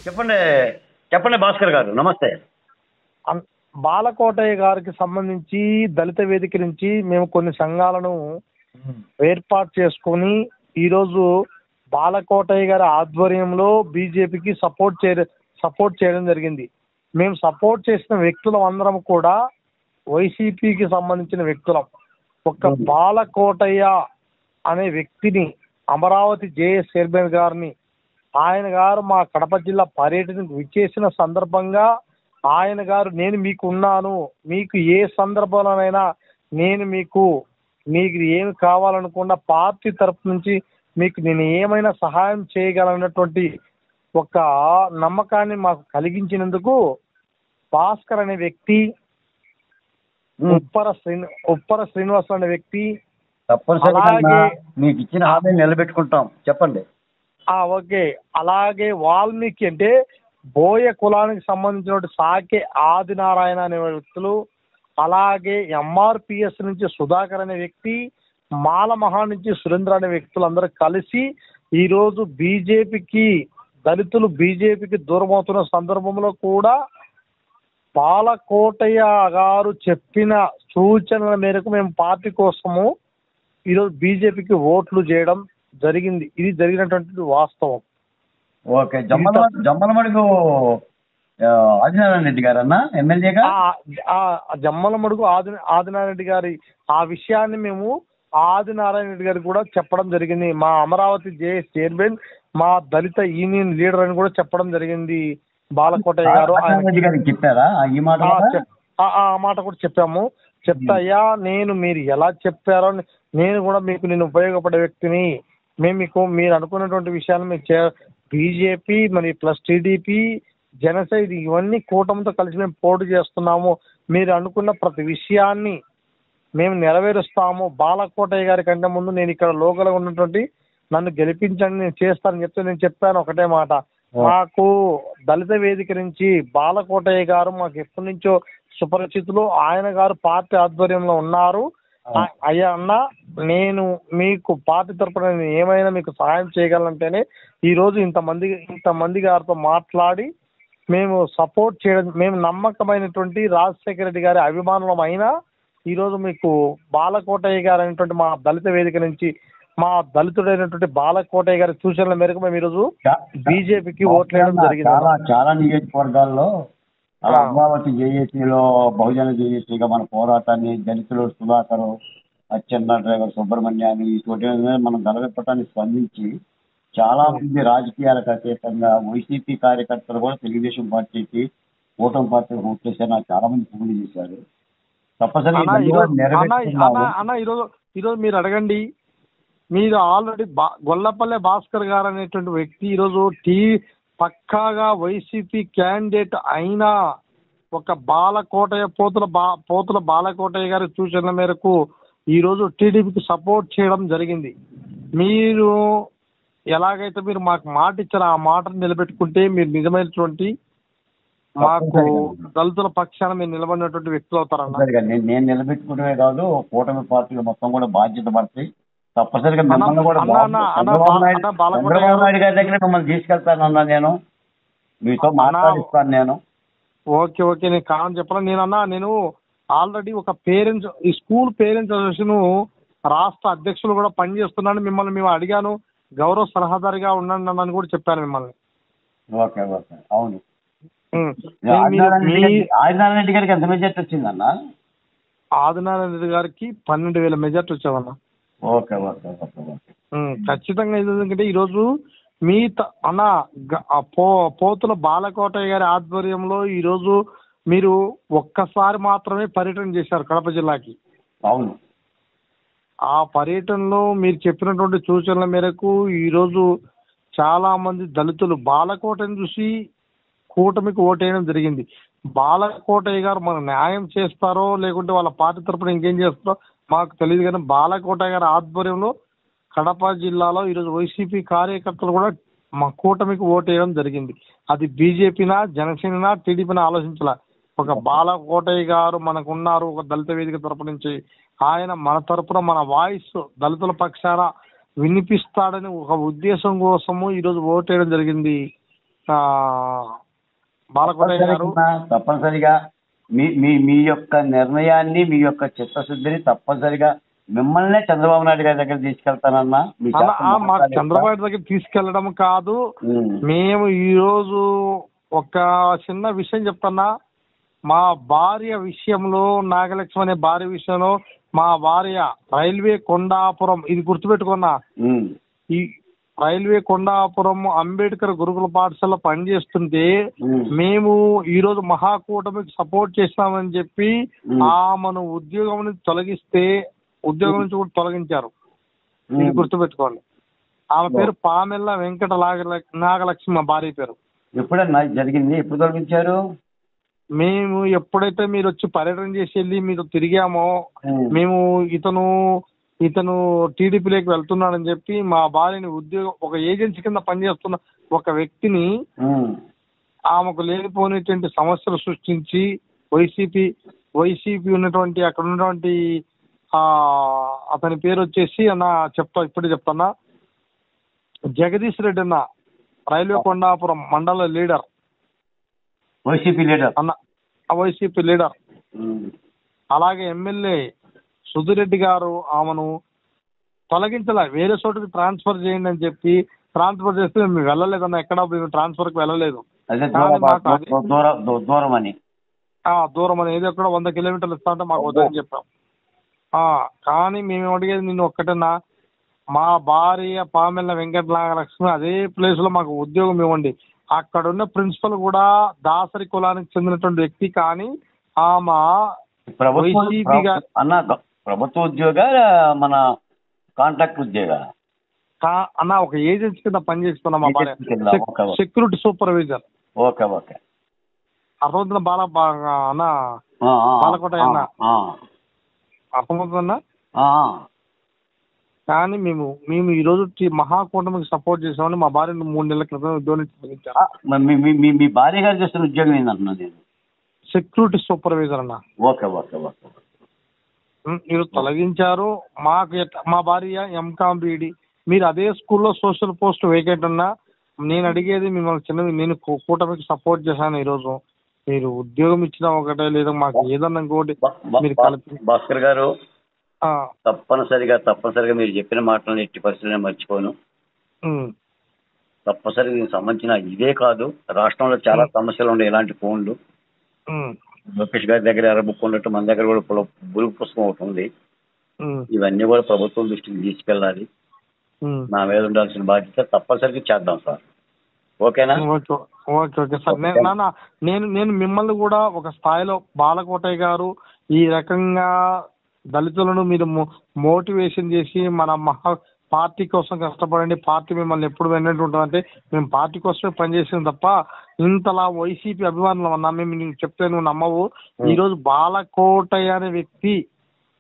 చెప్పండి. చెప్పండి భాస్కర్ గారు, నమస్తే. అన్- బాలకోటయ్య గారికి సంబంధించి దళిత వేదిక నుంచి మేము కొన్ని సంఘాలను ఏర్పాటు చేసుకొని ఈరోజు బాలకోటయ్య గారి ఆధ్వర్యంలో బీజేపీకి సపోర్ట్ చేయడం జరిగింది. మేము సపోర్ట్ చేసిన వ్యక్తులం అందరం కూడా వైసీపీకి సంబంధించిన వ్యక్తులం. ఒక బాలకోటయ్య అనే వ్యక్తిని, అమరావతి జేఎస్ చైర్మన్ గారిని, ఆయన గారు మా కడప జిల్లా పర్యటనకు విచ్చేసిన సందర్భంగా ఆయన గారు, నేను మీకు ఉన్నాను, మీకు ఏ సందర్భంలోనైనా నేను మీకు ఏమి కావాలనుకున్న పార్టీ తరపు నుంచి మీకు నేను ఏమైనా సహాయం చేయగలనటువంటి ఒక నమ్మకాన్ని మాకు కలిగించినందుకు భాస్కర్ అనే వ్యక్తి, ఉప్పర శ్రీనివాస్ అనే వ్యక్తి, తప్పనిసరిగా మీకు ఇచ్చిన హామీ నిలబెట్టుకుంటాం. చెప్పండి. ఓకే, అలాగే వాల్మీకి అంటే బోయ కులానికి సంబంధించిన సాకే ఆదినారాయణ అనే వ్యక్తులు, అలాగే ఎంఆర్పిఎస్ నుంచి సుధాకర్ అనే వ్యక్తి, మాలమహా నుంచి సురేంద్ర అనే వ్యక్తులు అందరూ కలిసి ఈరోజు దళితులు బీజేపీకి దూరం అవుతున్న సందర్భంలో కూడా బాలకోటయ్య గారు చెప్పిన సూచనల మేరకు మేము పార్టీ కోసము ఈరోజు బీజేపీకి ఓట్లు చేయడం జరిగింది. ఇది జరిగినటువంటి వాస్తవం. ఓకే. జమ్మలమడుగు ఆదినారాయణ రెడ్డి గారు అన్న ఎమ్మెల్యేగా జమ్మలమడుగు ఆదినారాయణ రెడ్డి గారి ఆ విషయాన్ని మేము ఆదినారాయణ రెడ్డి గారికి కూడా చెప్పడం జరిగింది. మా అమరావతి జేఎస్ చైర్మన్, మా దళిత యూనియన్ లీడర్ అని కూడా చెప్పడం జరిగింది. బాలకోటయ్య గారు చెప్పారా ఈ మాట? ఆ మాట కూడా చెప్పాము. చెప్తాయ్యా, మీరు ఎలా చెప్పారో నేను కూడా నేను ఉపయోగపడే వ్యక్తిని, మీరు అనుకున్నటువంటి విషయాలు మీకు బీజేపీ మరి ప్లస్ టీడీపీ జనసేన ఇవన్నీ కూటమితో కలిసి మేము పోటీ చేస్తున్నాము, మీరు అనుకున్న ప్రతి విషయాన్ని మేము నెరవేరుస్తాము. బాలకోటయ్య గారి కంటే ముందు నేను ఇక్కడ లోకల్గా ఉన్నటువంటి నన్ను గెలిపించండి, నేను చేస్తానని చెప్తే నేను చెప్పాను ఒకటే మాట. మాకు దళిత వేదిక నుంచి బాలకోటయ్య గారు మాకు ఎప్పటి నుంచో సుపరిచితులు, ఆయన గారు పార్టీ ఆధ్వర్యంలో ఉన్నారు. అయ్యా అన్న, నేను మీకు పార్టీ తరపున ఏమైనా మీకు సహాయం చేయగలంటేనే ఈరోజు ఇంతమంది గారితో మాట్లాడి మేము సపోర్ట్ చేయడం, మేము నమ్మకమైనటువంటి రాజశేఖర రెడ్డి గారి అభిమానులం అయినా ఈరోజు మీకు బాలకోటయ్య గారు అనేటువంటి మా దళిత వేదిక నుంచి మా దళితుడైనటువంటి బాలకోటయ్య గారి సూచనల మేరకు మేము ఈరోజు బీజేపీకి ఓట్లేయడం జరిగింది. చాలా నియోజకవర్గాల్లో అమరావతి జేఏసీలో బహుజన జేఏసీగా మన పోరాటాన్ని దళితులు సుధాకర్, అచ్చెన్న డ్రైవర్ సుబ్రహ్మణ్యాన్ని ఇటువంటి మనం గలవెప్పటానికి స్పందించి చాలా మంది రాజకీయాలకు అతీతంగా వైసీపీ కార్యకర్తలు కూడా తెలుగుదేశం పార్టీకి, కూటమి పార్టీకి ఓట్ చేశారు. నాకు చాలా మంది ఫోన్లు చేశారు. తప్పనిసరిగా ఈరోజు మీరు అడగండి, మీరు ఆల్రెడీ గొల్లపల్లె భాస్కర్ గారు అనేటువంటి వ్యక్తి ఈరోజు పక్కాగా వైసీపీ క్యాండిడేట్ అయినా ఒక పోతుల బాలకోటయ్య గారి సూచనల మేరకు ఈరోజు టీడీపీకి సపోర్ట్ చేయడం జరిగింది. మీరు ఎలాగైతే మీరు మాకు మాట ఇచ్చారో ఆ మాటను నిలబెట్టుకుంటే మీరు నిజమైనటువంటి మాకు దళితుల పక్షాన మీరు నిలబడినటువంటి వ్యక్తులు అవుతారన్న. నేను నిలబెట్టుకునే కాదు, కూటమి పార్టీలు మొత్తం కూడా బాధ్యత పడతాయి. తప్పనిసరిగా మిమ్మల్ని కూడా చంద్రబాబు నాయుడు గారి దగ్గర మిమ్మల్ని తీసుకెళ్తానన్నా, నేను మీతో మాట్లాడిస్తాను. నేను ఓకే నేను కాదని చెప్పాను. నేను ఆల్రెడీ ఒక ఈ స్కూల్ పేరెంట్స్ అసోసియేషన్ రాష్ట్ర అధ్యక్షులు కూడా పనిచేస్తున్నాను. మిమ్మల్ని మేము అడిగాను, గౌరవ సలహాదారిగా ఉండండి అన్నని కూడా చెప్పాను మిమ్మల్ని. ఓకే అవును. ఆదినారాయణ రెడ్డి గారికి ఎంత మెజార్టీ వచ్చిందన్న? ఆదినారాయణ రెడ్డి గారికి 12,000 మెజార్టీ వచ్చామన్న. ఓకే ఖచ్చితంగా. ఎందుకంటే ఈరోజు పోతుల బాలకోటయ్య గారి ఆధ్వర్యంలో ఈరోజు మీరు ఒక్కసారి మాత్రమే పర్యటన చేశారు కడప జిల్లాకి. అవును. ఆ పర్యటనలో మీరు చెప్పినటువంటి సూచనల మేరకు ఈరోజు చాలా మంది దళితులు బాలకోటను చూసి కూటమికి ఓటేయడం జరిగింది. బాలకోటయ్య గారు మనకు న్యాయం చేస్తారో లేకుంటే వాళ్ళ పార్టీ తరపున ఇంకేం చేస్తారో మాకు తెలియదు, కానీ బాలకోటయ్య గారి ఆధ్వర్యంలో కడప జిల్లాలో ఈరోజు వైసీపీ కార్యకర్తలు కూడా మా కూటమికి ఓటేయడం జరిగింది. అది బీజేపీనా, జనసేన, టీడీపీనా ఆలోచించాల. ఒక బాలకోటయ్య గారు మనకు ఉన్నారు, ఒక దళిత వేదిక తరపు నుంచి ఆయన మన తరపున మన వాయిస్ దళితుల పక్షాన వినిపిస్తాడని ఒక ఉద్దేశం కోసము ఈరోజు ఓటేయడం జరిగింది. బాలకోటయ్య గారు తప్పనిసరిగా మీ మీ మీ యొక్క నిర్ణయాన్ని, మీ యొక్క చిత్తశుద్ధిని తప్పనిసరిగా మిమ్మల్నే చంద్రబాబు నాయుడు గారి దగ్గర తీసుకెళ్తానన్నా. మీ మాకు చంద్రబాబు నాయుడు దగ్గర తీసుకెళ్లడం కాదు, మేము ఈ రోజు ఒక చిన్న విషయం చెప్తున్నా. మా భార్య విషయంలో, నాగలక్ష్మి అనే భార్య విషయంలో, మా భార్య రైల్వే కొండాపురం, ఇది గుర్తుపెట్టుకున్నా, ఈ రైల్వే కొండాపురం అంబేద్కర్ గురుకుల పాఠశాల పనిచేస్తుంటే మేము ఈ రోజు మహాకూటమికి సపోర్ట్ చేస్తామని చెప్పి ఆమెను ఉద్యోగం నుంచి తొలగిస్తే ఉద్యోగం నుంచి కూడా తొలగించారు. ఇది గుర్తుపెట్టుకోండి. ఆమె పేరు పామెల్ల వెంకట నాగలక్ష్మి, మా భార్య పేరు. ఎప్పుడన్నా జరిగింది? ఎప్పుడు తొలగించారు? మేము ఎప్పుడైతే మీరు వచ్చి పర్యటన చేసి వెళ్ళి మీరు తిరిగామో, మేము ఇతను టీడీపీలోకి వెళ్తున్నాడని చెప్పి మా భార్యని ఉద్యోగం, ఒక ఏజెన్సీ కింద పనిచేస్తున్న ఒక వ్యక్తిని ఆమెకు లేనిపోయినటువంటి సమస్యలు సృష్టించి వైసీపీ ఉన్నటువంటి అక్కడ ఉన్నటువంటి అతని పేరు వచ్చేసి ఇప్పుడే చెప్తున్నా, జగదీష్ రెడ్డి అన్న, రైల్వే కొండాపురం మండల లీడర్, వైసీపీ లీడర్ అన్న, వైసీపీ లీడర్. అలాగే ఎమ్మెల్యే సుధిరెడ్డి గారు ఆమెను తొలగించాల, వేరే చోటుకి ట్రాన్స్ఫర్ చేయండి అని చెప్పి ట్రాన్స్ఫర్ చేస్తే మేము వెళ్ళలేదన్న, ఎక్కడ మేము ట్రాన్స్ఫర్కి వెళ్ళలేదు. దూరం అని, ఏదో ఎక్కడ 100 కిలోమీటర్లు ఇస్తా అంటే మాకు వద్దని చెప్పాం. కానీ మేము అడిగేది నిన్ను ఒక్కటన్నా, మా భార్య పామెల్ల వెంకట నాగలక్ష్మి అదే ప్లేస్ లో మాకు ఉద్యోగం ఇవ్వండి. అక్కడ ఉన్న ప్రిన్సిపల్ కూడా దాసరి కులానికి చెందినటువంటి వ్యక్తి, కానీ ఆమె ప్రభుత్వ ఉద్యోగ, మన కాంట్రాక్ట్ ఉద్యోగ అన్న, ఒక ఏజెన్సీ కింద పనిచేస్తున్నా మా భార్య, సెక్యూరిటీ సూపర్వైజర్. Okay okay. అర్థమవుతున్న అన్న, బాలకోట అన్న, అర్థమవుతుందన్నా. కానీ మేము ఈ రోజు మహాకూటమికి సపోర్ట్ చేసామని మా భార్యను 3 నెలల క్రితం ఉద్యోగం తొలగించారు. మీ భార్య గారు చేస్తున్న ఉద్యోగం ఏంటంటున్నా నేను? సెక్యూరిటీ సూపర్వైజర్ అన్న. Okay okay okay. ఈరోజు తొలగించారు. మా భార్య ఎంకామ్ బీడీ. మీరు అదే స్కూల్లో సోషల్ పోస్ట్ వేకెంట్ అన్నా, నేను అడిగేది మిమ్మల్ని నేను కూటమికి సపోర్ట్ చేశాను. ఈరోజు మీరు ఉద్యోగం ఇచ్చినా ఒకటే, లేదా మాకు ఏదన్నా ఇంకోటి మీరు కలిపి. భాస్కర్ గారు, తప్పనిసరిగా మీరు చెప్పిన మాటలను ఎట్టి పరిస్థితుల్లో మర్చిపోను. తప్పనిసరిగా దీనికి సంబంధించిన ఇదే కాదు, రాష్ట్రంలో చాలా సమస్యలు ఉండే ఇలాంటి ఫోన్లు. లోకేష్ గారి దగ్గర ఎర్రబుక్ ఉన్నట్టు మన దగ్గర కూడా బులుగు పుస్తకం ఒకటి ఉంది. ఇవన్నీ కూడా ప్రభుత్వం దృష్టికి తీసుకెళ్ళాలి. నా మీద ఉండాల్సిన బాధ్యత తప్పనిసరిగా చేద్దాం సార్. ఓకేనా? Okay okay sir. నేను మిమ్మల్ని కూడా ఒక స్థాయిలో, బాలకోటయ్య గారు ఈ రకంగా దళితులను మీరు మోటివేషన్ చేసి మన పార్టీ కోసం కష్టపడండి, పార్టీ మిమ్మల్ని ఎప్పుడు వెన్నట్టు ఉంటుందంటే మేము పార్టీ కోసమే పనిచేసాం తప్ప ఇంతలా వైసీపీ అభిమానులు అన్నా మేము నీకు చెప్తే నువ్వు నమ్మవు. ఈరోజు బాలకోటయ్య అనే వ్యక్తి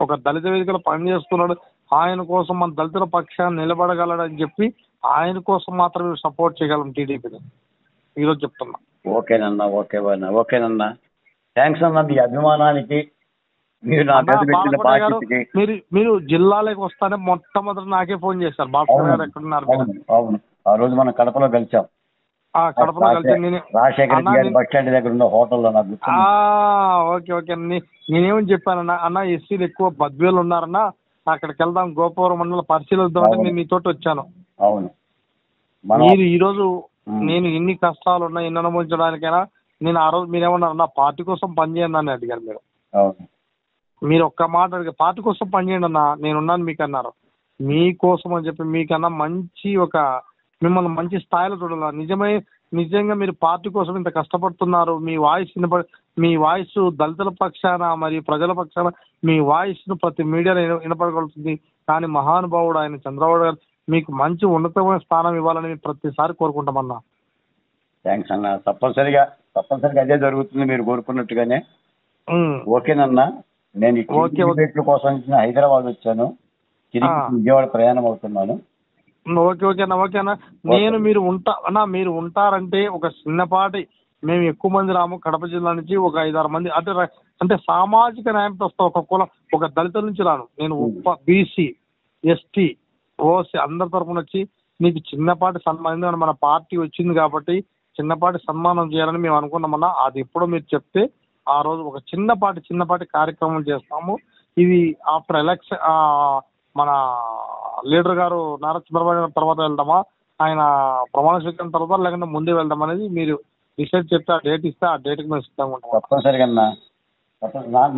ఒక దళిత వేదికలో పనిచేస్తున్నాడు. ఆయన కోసం మన దళితుల పక్షాన్ని నిలబడగలడని చెప్పి ఆయన కోసం మాత్రమే సపోర్ట్ చేయగలం టీడీపీని ఈరోజు చెప్తున్నా. ఓకేనన్నా, ఓకేనన్నా. థ్యాంక్స్ అన్న మీ అభిమానానికి. మీరు జిల్లాలోకి వస్తానే మొట్టమొదటి నాకే ఫోన్ చేశారు, భాస్కర్ గారు ఎక్కడున్నారు? అవును, ఆ రోజు మనం కడపలో కలిసాం. కడపలో కలిసి బస్ స్టాండ్ దగ్గర ఉన్న హోటల్లో. Okay okay. నేనేమని చెప్పానన్నా, అన్న ఎస్సీలు ఎక్కువ బద్వేలు ఉన్నారన్నా, అక్కడికి వెళ్దాం, గోపవరం మండల పరిశీలిద్దాం అంటే నేను నీతోటి వచ్చాను. అవును. మీరు ఈరోజు నేను ఎన్ని కష్టాలు ఉన్నా ఎన్ని అనుభవించడానికైనా నేను ఆ రోజు మీరేమన్నారు, నా పార్టీ కోసం పనిచేయండి అని అడిగారు మీరు. మీరు ఒక్క మాట అడిగారు, పార్టీ కోసం పనిచేయండి అన్న, నేనున్నాను మీకు అన్నారు. మీకోసం అని చెప్పి మీకన్నా మంచి మిమ్మల్ని మంచి స్థాయిలో చూడాలి. నిజంగా మీరు పార్టీ కోసం ఇంత కష్టపడుతున్నారు. మీ వాయిస్ దళితుల పక్షాన మరియు ప్రజల పక్షాన మీ వాయిస్ ను ప్రతి మీడియాలో వినపడగలుగుతుంది. కానీ మహానుభావుడు ఆయన చంద్రబాబు గారు మీకు మంచి ఉన్నతమైన స్థానం ఇవ్వాలని ప్రతిసారి కోరుకుంటామన్నా. థ్యాంక్స్ అన్న. తప్పనిసరిగా అదే జరుగుతుంది మీరు కోరుకున్నట్టుగానే. ఓకేనన్నా. నేను కోసం హైదరాబాద్ వచ్చాను, తిరిగి విజయవాడ ప్రయాణం అవుతున్నాను. ఓకేనా. మీరు ఉంటారంటే ఒక చిన్నపాటి, మేము ఎక్కువ మంది రాము, కడప జిల్లా నుంచి ఒక 5-6 మంది, అంటే సామాజిక న్యాయంతో వస్తా, ఒక కులం, ఒక దళితుల నుంచి రాను నేను. బీసీ, ఎస్టీ, ఓసీ అందరి తరఫున వచ్చి నీకు చిన్నపాటి సన్మానం మన పార్టీ వచ్చింది కాబట్టి చిన్నపాటి సన్మానం చేయాలని మేము అనుకున్నామన్నా. అది ఎప్పుడో మీరు చెప్తే ఆ రోజు ఒక చిన్నపాటి కార్యక్రమం చేస్తాము. ఇది ఆఫ్టర్ ఎలక్షన్ మన లీడర్ గారు నారా చంద్రబాబు నాయుడు తర్వాత వెళ్దామా, ఆయన ప్రమాణ స్వీకారం తర్వాత, లేకుంటే ముందే వెళ్దాం అనేది మీరు డిసైడ్ చెప్తే ఆ డేట్ ఇస్తే ఆ డేట్కి మేము సిద్ధంగా ఉంటాం. తప్పనిసరిగా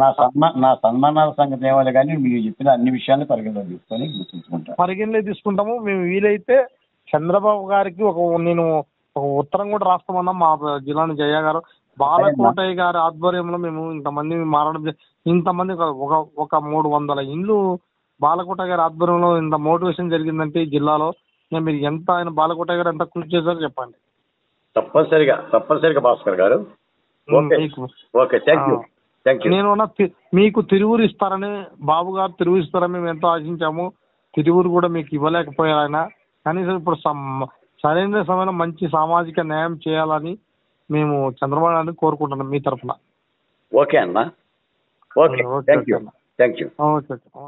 నా సన్మానాల సంగతి ఏమో కానీ మీరు చెప్పిన అన్ని విషయాలు పరిగణలో తీసుకొని గుర్తుంచుకుంటాం. పరిగణలో తీసుకుంటాము. మేము వీలైతే చంద్రబాబు గారికి నేను ఒక ఉత్తరం కూడా రాస్తామన్నా. మా జిల్లాని జయ గారు బాలకోటయ్య గారి ఆధ్వర్యంలో మేము ఇంతమంది మారడం, ఇంతమంది ఒక 300 ఇండ్లు బాలకోటయ్య గారి ఆధ్వర్యంలో ఇంత మోటివేషన్ జరిగిందంటే ఈ జిల్లాలో, మీరు ఎంత ఆయన బాలకోటయ్య గారు ఎంత కృషి చేశారో చెప్పండి. తప్పనిసరిగా భాస్కర్ గారు. Okay, thank you. నేను మీకు తిరువురు ఇస్తారని, బాబు గారు తిరువురు ఇస్తారని మేము ఎంతో ఆశించాము. తిరువురు కూడా మీకు ఇవ్వలేకపోయారు ఆయన. కనీసం ఇప్పుడు సరైన సమయంలో మంచి సామాజిక న్యాయం చేయాలని మేము చంద్రబాబు నాయుడు కోరుకుంటున్నాం మీ తరఫున. ఓకే అన్న. Okay, thank you. ఓకే.